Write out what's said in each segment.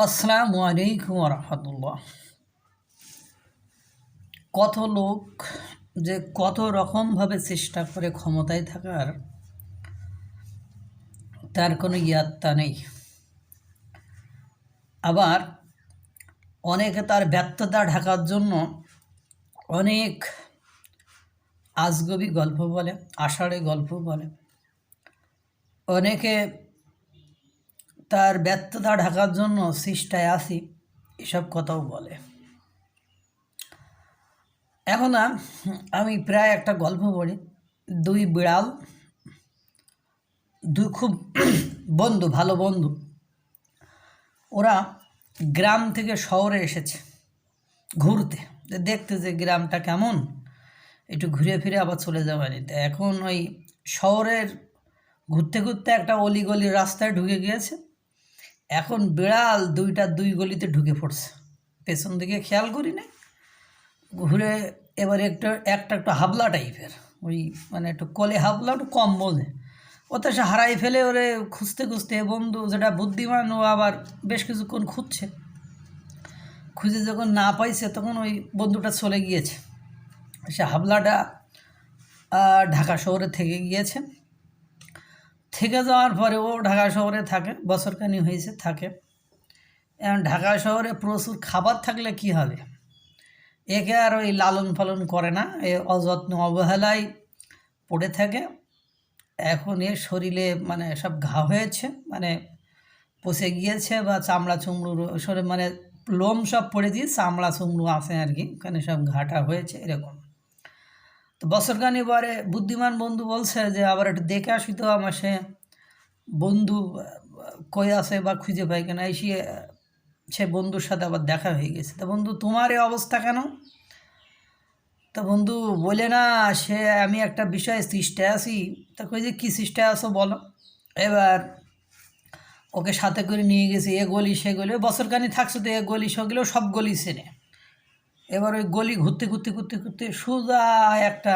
আসসালামু আলাইকুম রহমতুল্লাহ। কত লোক যে কত রকমভাবে চেষ্টা করে ক্ষমতায় থাকার, তার কোনো ইয়াত্তা নেই। আবার অনেকে তার ব্যর্থতা ঢাকার জন্য অনেক আজগবি গল্প বলে, আষাঢ়ে গল্প বলে। অনেকে তার ব্যর্থতা ঢাকার জন্য চেষ্টায় আসি এসব কথাও বলে। এখন আমি প্রায় একটা গল্প বলি। দুই বিড়াল, দুই খুব ভালো বন্ধু। ওরা গ্রাম থেকে শহরে এসেছে ঘুরতে, দেখতে যে গ্রামটা কেমন, একটু ঘুরে ফিরে আবার চলে যাওয়া নিতে। এখন ওই শহরের ঘুরতে ঘুরতে একটা অলিগলির রাস্তায় ঢুকে গিয়েছে। এখন বিড়াল দুই গলিতে ঢুকে পড়ছে, পেছন দিকে খেয়াল করি না, ঘুরে এবার একটা হাবলা টাইপের, ওই মানে একটু কোলে হাবলা, একটু কম বোঝে। ওতে সে হারাই ফেলে ওরে খুঁজতে খুঁজতে বন্ধু যেটা বুদ্ধিমান, ও আবার বেশ কিছুক্ষণ খুঁজে যখন না পাইছে তখন ওই বন্ধুটা চলে গিয়েছে। সে হাবলাটা ঢাকা শহরে থেকে গিয়েছে। থেকে যাওয়ার পরে ও ঢাকা শহরে থাকে, বছরখানি হয়েছে থাকে। এখন ঢাকা শহরে প্রচুর খাবার থাকলে কি হবে, একে আর ওই লালন পালন করে না, এ অযত্ন অবহেলায় পড়ে থাকে। এখন এর শরীরে মানে সব ঘা হয়েছে, মানে পচে গিয়েছে, বা চামড়া চুমড়ু শরীর মানে লোম সব পড়ে দিয়ে চামড়া চুমড়ু আছে আর কি, ওখানে সব ঘাটা হয়েছে এরকম। তো বছরখানি পরে বুদ্ধিমান বন্ধু বলছে যে আবার একটু দেখে আসি তো আমার বন্ধু কই আছে বা খুঁজে পাই কেনা। সে বন্ধুর সাথে আবার দেখা হয়ে গেছে। তো বন্ধু, তোমার এই অবস্থা কেন? তো বন্ধু বলে না, আমি একটা বিষয়ে চেষ্টায় আছি। তা কই যে কী চেষ্টায় আছো বলো। এবার ওকে সাথে করে নিয়ে গেছি এ গলি সে গলি, বছরখানি থাকছে তো এ গলি সেগুলো সব গলি চেনে। এবার ওই গলি ঘুরতে ঘুরতে ঘুরতে ঘুরতে সোজা একটা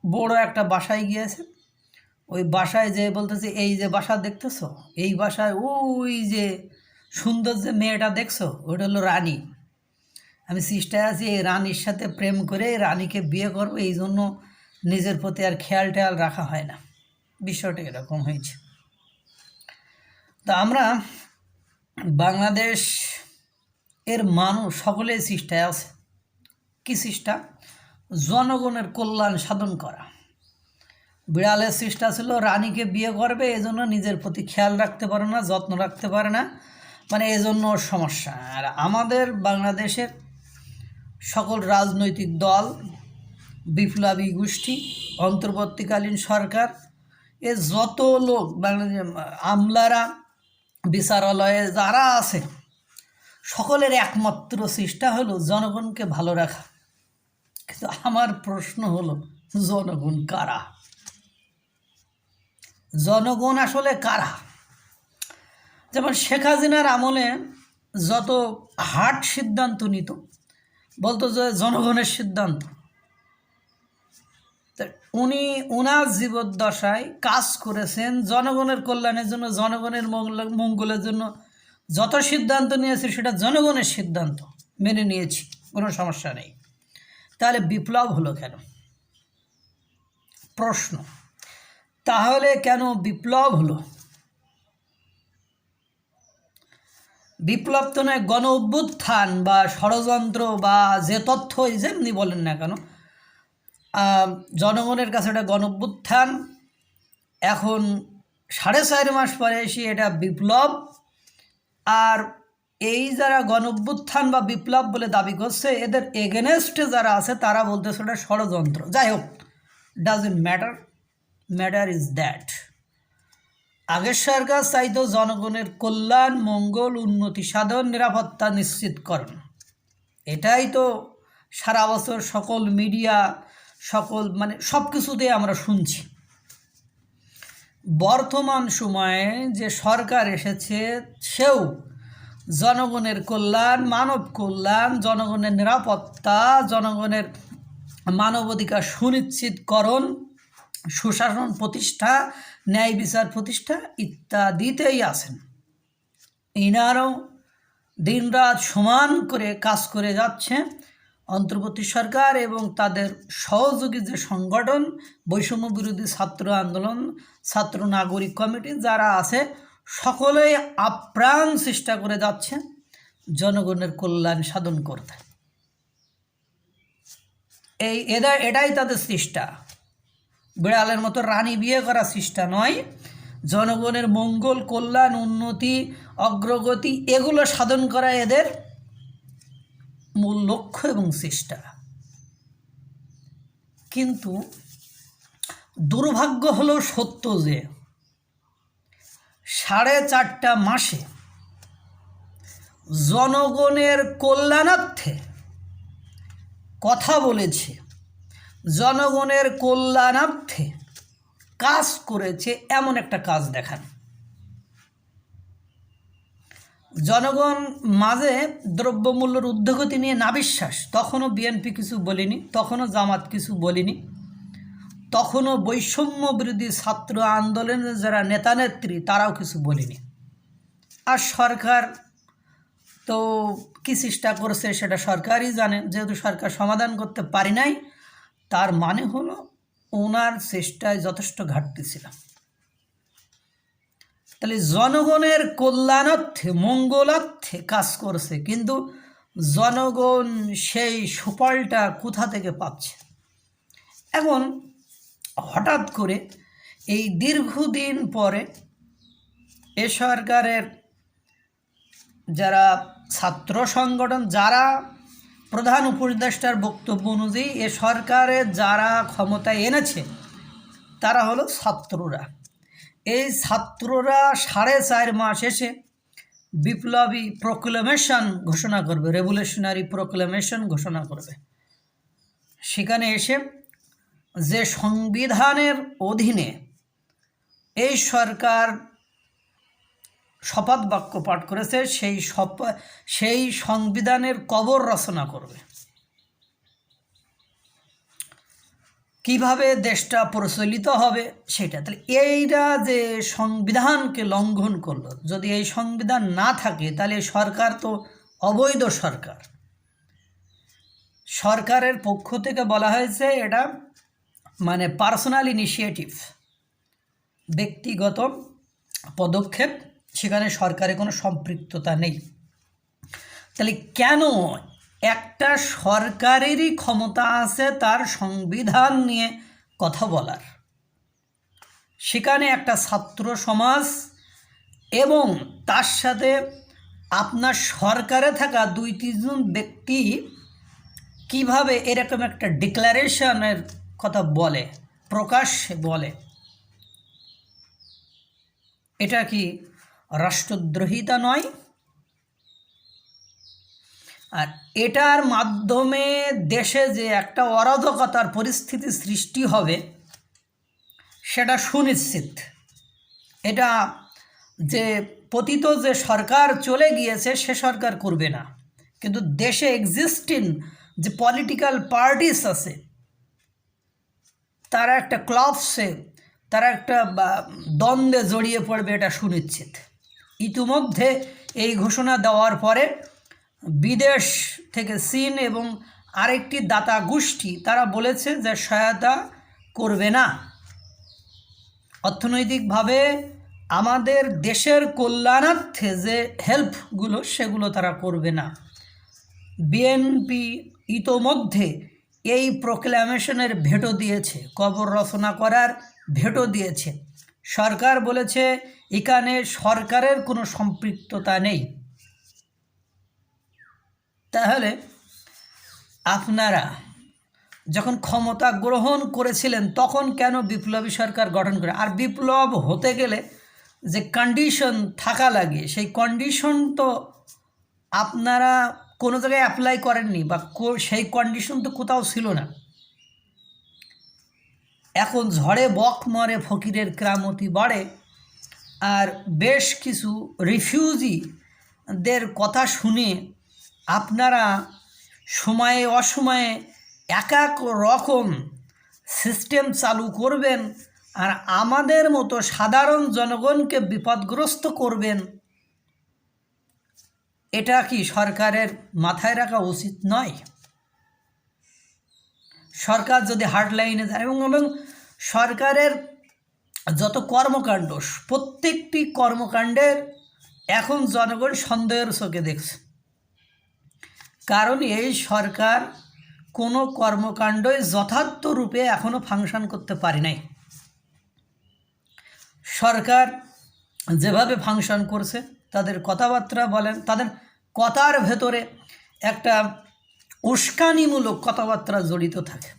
বড় একটা বাসায় গিয়েছে। ওই বাসায় যে বলতেছে, এই যে বাসা দেখতেছো, এই বাসায় ওই যে সুন্দর যে মেয়েটা দেখছো, ওইটা হলো রানী। আমি চেষ্টায় আছি এই রানীর সাথে প্রেম করে রানীকে বিয়ে করবো, এই জন্য নিজের প্রতি আর খেয়াল টেয়াল রাখা হয় না। বিষয়টা এরকম হয়েছে। তা আমরা বাংলাদেশ এর মানুষ সকলেই চেষ্টায় আছে। কী চেষ্টা? জনগণের কল্যাণ সাধন করা। বিড়ালের চেষ্টা ছিল রানীকে বিয়ে করবে, এজন্য নিজের প্রতি খেয়াল রাখতে পারে না, যত্ন রাখতে পারে না, মানে এজন্য ওর সমস্যা। আর আমাদের বাংলাদেশের সকল রাজনৈতিক দল, বিপ্লবী গোষ্ঠী, অন্তর্বর্তীকালীন সরকার, এ যত লোক বাংলাদেশ আমলারা, বিচারালয়ে যারা আছে, সকলের একমাত্র চেষ্টা হলো জনগণকে ভালো রাখা। কিন্তু আমার প্রশ্ন হলো, জনগণ কারা? জনগণ আসলে কারা? যেমন শেখ হাসিনার আমলে যত হার্ড সিদ্ধান্ত নিত, বলতো যে জনগণের সিদ্ধান্ত। উনি ওনার জীবদ্দশায় কাজ করেছেন জনগণের কল্যাণের জন্য, জনগণের মঙ্গলের জন্য। যত সিদ্ধান্ত নিয়েছে সেটা জনগণের সিদ্ধান্ত, মেনে নিয়েছি, কোনো সমস্যা নেই। তাহলে বিপ্লব হলো কেন? প্রশ্ন। তাহলে কেন বিপ্লব হলো? বিপ্লব তো নয়, গণ অভ্যুত্থান বা ষড়যন্ত্র বা যে তথ্যই যেমনি বলেন না কেন, জনগণের কাছে এটা গণ অভ্যুত্থান। এখন 4.5 মাস পরে এসে এটা বিপ্লব। আর এই যারা গণ অভ্যুত্থান বা বিপ্লব বলে দাবি করছে, এদের এগেনস্টে যারা আছে তারা বলতেছে এটা ষড়যন্ত্র। যাই হোক, doesn't matter, matter is that আগের সরকার চাইতো জনগণের কল্যাণ, মঙ্গল, উন্নতি সাধন, নিরাপত্তা নিশ্চিতকরণ। এটাই তো সারা বছর সকল মিডিয়া, সকল মানে সব কিছুতেই আমরা শুনছি। বর্তমান সময়ে যে সরকার এসেছে, সেও জনগণের কল্যাণ, মানব কল্যাণ, জনগণের নিরাপত্তা, জনগণের মানবাধিকার সুনিশ্চিতকরণ, সুশাসন প্রতিষ্ঠা, ন্যায় বিচার প্রতিষ্ঠা ইত্যাদিতেই আছেন। ইনারও দিনরাত সমান করে কাজ করে যাচ্ছে অন্তর্বর্তী সরকার এবং তাদের সহযোগী যে সংগঠন বৈষম্য বিরোধী ছাত্র আন্দোলন, ছাত্র নাগরিক কমিটি যারা আছে, সকলেই আপ্রাণ চেষ্টা করে যাচ্ছে জনগণের কল্যাণ সাধন করতে। এটাই তাদের চেষ্টা, বিড়ালের মতো রানী বিয়ে করা চেষ্টা নয়, জনগণের মঙ্গল, কল্যাণ, উন্নতি, অগ্রগতি এগুলো সাধন করা এদের মূল লক্ষ্য এবং চেষ্টা। কিন্তু দুর্ভাগ্য হলো সত্য যে 4.5 মাসে জনগণের কল্যাণার্থে কথা বলেছে, জনগণের কল্যাণার্থে কাজ করেছে, এমন একটা কাজ দেখান। জনগণ মাঝে দ্রব্যমূল্যের ঊর্ধ্বগতি নিয়ে নাবিশ্বাস, তখনও বিএনপি কিছু বলেনি, তখনও জামাত কিছু বলেনি, তখনও বৈষম্য বিরোধী ছাত্র আন্দোলনের যারা নেতানেত্রী তারাও কিছু বলেনি। আর সরকার তো কী চেষ্টা করছে সেটা সরকারই জানে, যেহেতু সরকার সমাধান করতে পারি নাই, তার মানে হলো ওনার চেষ্টায় যথেষ্ট ঘাটতি ছিল। তাহলে জনগণের কল্যাণার্থে, মঙ্গলার্থে কাজ করছে, কিন্তু জনগণ সেই সুফলটা কোথা থেকে পাচ্ছে? এখন হঠাৎ করে এই দীর্ঘদিন পরে এ সরকারের যারা ছাত্র সংগঠন, যারা প্রধান উপদেষ্টার বক্তব্য অনুযায়ী এ সরকারে যারা ক্ষমতায় এনেছে তারা হলো ছাত্ররা। এই ছাত্ররা 4.5 মাস এসে বিপ্লবী প্রোক্লেমেশন ঘোষণা করবে, রেভলিউশনারি প্রোক্লেমেশন ঘোষণা করবে। সেখানে এসে যে সংবিধানের অধীনে এই সরকার শপথ বাক্য পাঠ করেছে, সেই সংবিধানের কবর রচনা করবে। কিভাবে দেশটা পরিচালিত হবে সেটা। তাহলে এইটা যে সংবিধানকে লঙ্ঘন করলো, যদি এই সংবিধান না থাকে তাহলে সরকার তো অবৈধ সরকার। সরকারের পক্ষ থেকে বলা হয়েছে এটা মানে পার্সোনাল ইনিশিয়েটিভ, ব্যক্তিগত পদক্ষেপ, সেখানে সরকারের কোনো সম্পৃক্ততা নেই। তাহলে কেন একটা সরকারেরই ক্ষমতা আছে তার সংবিধান নিয়ে কথা বলার, সেখানে একটা ছাত্র সমাজ এবং তার সাথে আপনার সরকারে থাকা 2-3 জন ব্যক্তি কিভাবে এরকম একটা ডিক্লারেশনের কথা বলে, প্রকাশ্যে বলে? এটা কি রাষ্ট্রদ্রোহিতা নয়? আর এটার মাধ্যমে দেশে যে একটা অরাজকতার পরিস্থিতি সৃষ্টি হবে সেটা সুনিশ্চিত। এটা যে পতিত যে সরকার চলে গিয়েছে সে সরকার করবে না, কিন্তু দেশে এক্সিস্টিং যে পলিটিক্যাল পার্টিস আছে তারা একটা ক্লাবসে, তারা একটা দ্বন্দ্বে জড়িয়ে পড়বে, এটা সুনিশ্চিত। ইতিমধ্যে এই ঘোষণা দেওয়ার পরে বিদেশ থেকে চীন এবং আরেকটি দাতা গোষ্ঠী তারা বলেছে যে সহায়তা করবে না, অর্থনৈতিকভাবে আমাদের দেশের কল্যাণার্থে যে হেল্পগুলো সেগুলো তারা করবে না। বিএনপি ইতোমধ্যে এই প্রোক্লামেশনের ভেটো দিয়েছে, কবর রচনা করার ভেটো দিয়েছে। সরকার বলেছে এখানে সরকারের কোনো সম্পৃক্ততা নেই। তাহলে আপনারা যখন ক্ষমতা গ্রহণ করেছিলেন তখন কেন বিপ্লবী সরকার গঠন করে? আর বিপ্লব হতে গেলে যে কন্ডিশন থাকা লাগে সেই কন্ডিশন তো আপনারা কোনো জায়গায় অ্যাপ্লাই করেননি, বা সেই কন্ডিশন তো কোথাও ছিল না। এখন ঝড়ে বক মরে ফকিরের ক্রামতি বাড়ে, আর বেশ কিছু রিফিউজিদের কথা শুনে আপনারা সময়ে অসময়ে এক এক রকম সিস্টেম চালু করবেন আর আমাদের মতো সাধারণ জনগণকে বিপদগ্রস্ত করবেন। এটা কি সরকারের মাথায় রাখা উচিত নয়? সরকার যদি হার্ডলাইনে যায় এবং সরকারের যত কর্মকাণ্ড, প্রত্যেকটি কর্মকাণ্ডের এখন জনগণ সন্দেহের চোখে দেখছে। কারণ এই সরকার কোনো কর্মকাণ্ডই যথার্থ রূপে এখনও ফাংশন করতে পারে নাই। সরকার যেভাবে ফাংশন করছে, তাদের কথাবার্তা বলেন, তাদের কথার ভেতরে একটা উস্কানিমূলক কথাবার্তা জড়িত থাকে।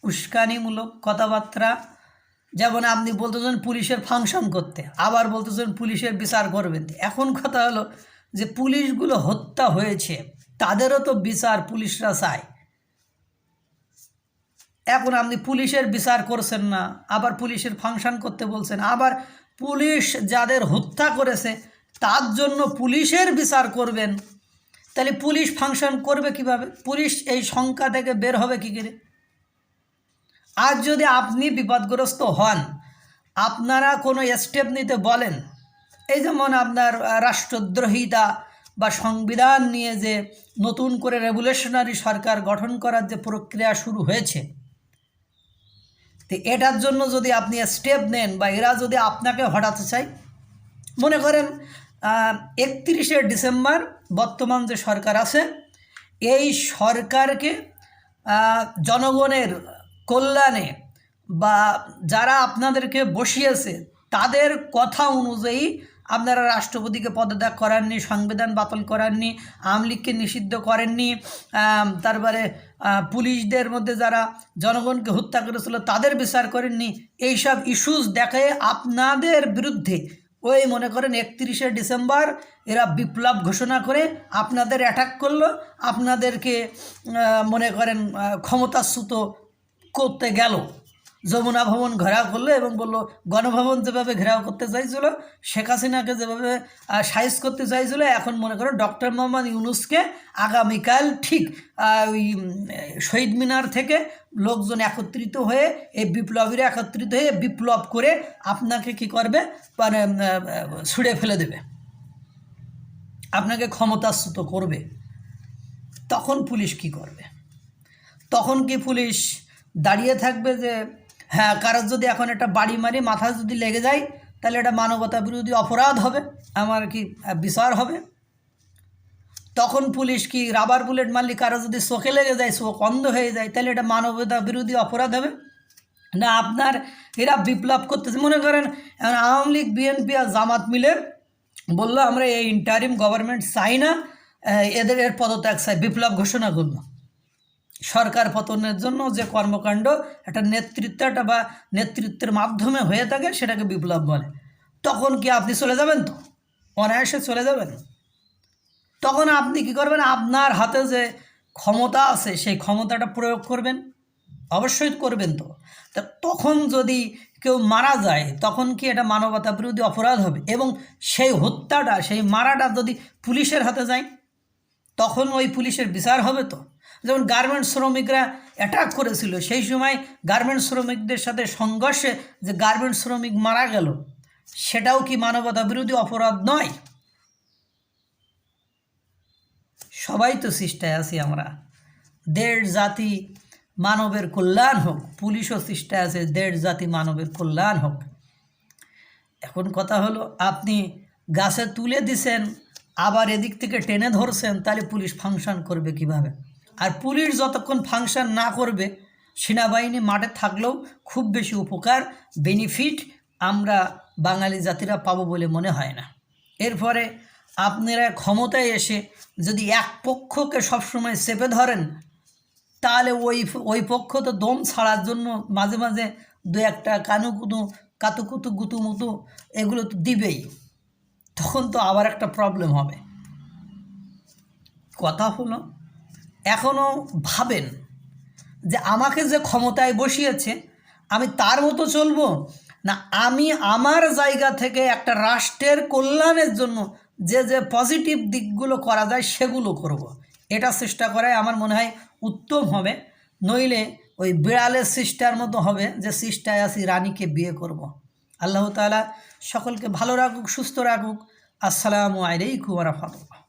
উস্কানিমূলক কথাবার্তা, যেমন আপনি বলতেছেন পুলিশের ফাংশন করতে, আবার বলতেছেন পুলিশের বিচার করবেন। এখন কথা হলো যে পুলিশগুলো হত্যা হয়েছে, তাদেরও তো বিচার পুলিশরা চায়। এখন আপনি পুলিশের বিচার করছেন না, আবার পুলিশের ফাংশন করতে বলছেন, আবার পুলিশ যাদের হত্যা করেছে তার জন্য পুলিশের বিচার করবেন। তাহলে পুলিশ ফাংশন করবে কিভাবে? পুলিশ এই সংখ্যা থেকে বের হবে কী করে? আজ যদি আপনি বিপদগ্রস্ত হন, আপনারা কোনো স্টেপ নিতে বলেন, এই যেমন আপনার রাষ্ট্রদ্রোহিতা বা সংবিধান নিয়ে যে নতুন করে রেভলিউশনারি সরকার গঠন করার যে প্রক্রিয়া শুরু হয়েছে, তো এটার জন্য যদি আপনি স্টেপ নেন বা এরা যদি আপনাকে হটাতে চায়, মনে করেন 31শে ডিসেম্বর বর্তমান যে সরকার আছে, এই সরকারকে জনগণের কল্যাণে বা যারা আপনাদেরকে বসিয়েছে তাদের কথা অনুযায়ী আপনারা রাষ্ট্রপতিকে পদত্যাগ করাননি, সংবিধান বাতিল করাননি, আওয়ামী লীগকে নিষিদ্ধ করেননি, তারপরে পুলিশদের মধ্যে যারা জনগণকে হত্যা করেছিল তাদের বিচার করেননি। এইসব ইস্যুস দেখে আপনাদের বিরুদ্ধে ওই মনে করেন 31শে ডিসেম্বর এরা বিপ্লব ঘোষণা করে আপনাদের অ্যাটাক করলো, আপনাদেরকে মনে করেন ক্ষমতাচ্যুত করতে গেল, যমুনা ভবন ঘেরাও করলো এবং বললো গণভবন যেভাবে ঘেরাও করতে চাইছিল, শেখ হাসিনাকে যেভাবে সাইজ করতে চাইছিল, এখন মনে করেন ডক্টর মোহাম্মদ ইউনূসকে আগামীকাল ঠিক ওই শহীদ মিনার থেকে লোকজন একত্রিত হয়ে, এই বিপ্লবীরা একত্রিত হয়ে বিপ্লব করে আপনাকে কি করবে, মানে ছুঁড়ে ফেলে দেবে, আপনাকে ক্ষমতাচ্যুত করবে। তখন পুলিশ কি করবে? তখন কি পুলিশ দাঁড়িয়ে থাকবে যে হ্যাঁ, কারোর যদি এখন একটা বাড়ি মারি মাথা যদি লেগে যায় তাহলে এটা মানবতা বিরোধী অপরাধ হবে, আমার কি বিচার হবে? তখন পুলিশ কি রাবার বুলেট মারলে কারো যদি চোখে লেগে যায়, চোখ অন্ধ হয়ে যায়, তাহলে এটা মানবতা বিরোধী অপরাধ হবে না? আপনার এরা বিপ্লব করতেছে, মনে করেন আওয়ামী লীগ, বিএনপি আর জামাত মিলে বললো আমরা এই ইন্টারিম গভর্নমেন্ট চাই না, এদের পদত্যাগ চাই, বিপ্লব ঘোষণা করলো। সরকার পতনের জন্য যে কর্মকাণ্ড একটা নেতৃত্বটা বা নেতৃত্বের মাধ্যমে হয়ে থাকে সেটাকে বিপ্লব বলে। তখন কি আপনি চলে যাবেন? তো অনায়াসে চলে যাবেন। তখন আপনি কি করবেন? আপনার হাতে যে ক্ষমতা আছে সেই ক্ষমতাটা প্রয়োগ করবেন, অবশ্যই করবেন। তো তখন যদি কেউ মারা যায় তখন কি এটা মানবতা বিরোধী অপরাধ হবে? এবং সেই হত্যাটা, সেই মারাটা যদি পুলিশের হাতে যায় তখন ওই পুলিশের বিচার হবে। তো যেমন গার্মেন্টস শ্রমিকরা অ্যাটাক করেছিল, সেই সময় গার্মেন্টস শ্রমিকদের সাথে সংঘর্ষে যে গার্মেন্টস শ্রমিক মারা গেল, সেটাও কি মানবতা বিরোধী অপরাধ নয়? সবাই তো চেষ্টায় আছি আমরা, দেড় জাতি মানবের কল্যাণ হোক, পুলিশও চেষ্টায় আছে দেড় জাতি মানবের কল্যাণ হোক। এখন কথা হলো আপনি গাছে তুলে দিছেন আবার এদিক থেকে টেনে ধরছেন, তাহলে পুলিশ ফাংশন করবে কিভাবে? আর পুলিশ যতক্ষণ ফাংশন না করবে, সেনাবাহিনী মাঠে থাকলেও খুব বেশি উপকার বেনিফিট আমরা বাঙালি জাতিরা পাবো বলে মনে হয় না। এরপরে আপনারা ক্ষমতায় এসে যদি এক পক্ষকে সবসময় চেপে ধরেন, তাহলে ওই পক্ষ তো দম ছাড়ার জন্য মাঝে মাঝে দু একটা কাতুকুতু গুতুমুতু এগুলো তো দিবেই, তখন তো আবার একটা প্রবলেম হবে। কথা হলো এখনও ভাবেন যে আমাকে যে ক্ষমতায় বসিয়েছে আমি তার মতো চলবো না, আমি আমার জায়গা থেকে একটা রাষ্ট্রের কল্যাণের জন্য যে যে পজিটিভ দিকগুলো করা যায় সেগুলো করব। এটা চেষ্টা করাই আমার মনে হয় উত্তম হবে। নইলে ওই বিড়ালের সিস্টার মতো হবে যে সিস্টায় আসি রানীকে বিয়ে করব। আল্লাহ তাআলা সকলকে ভালো রাখুক, সুস্থ রাখুক। আসসালামু আলাইকুম ওয়া রাহমাতুল্লাহ।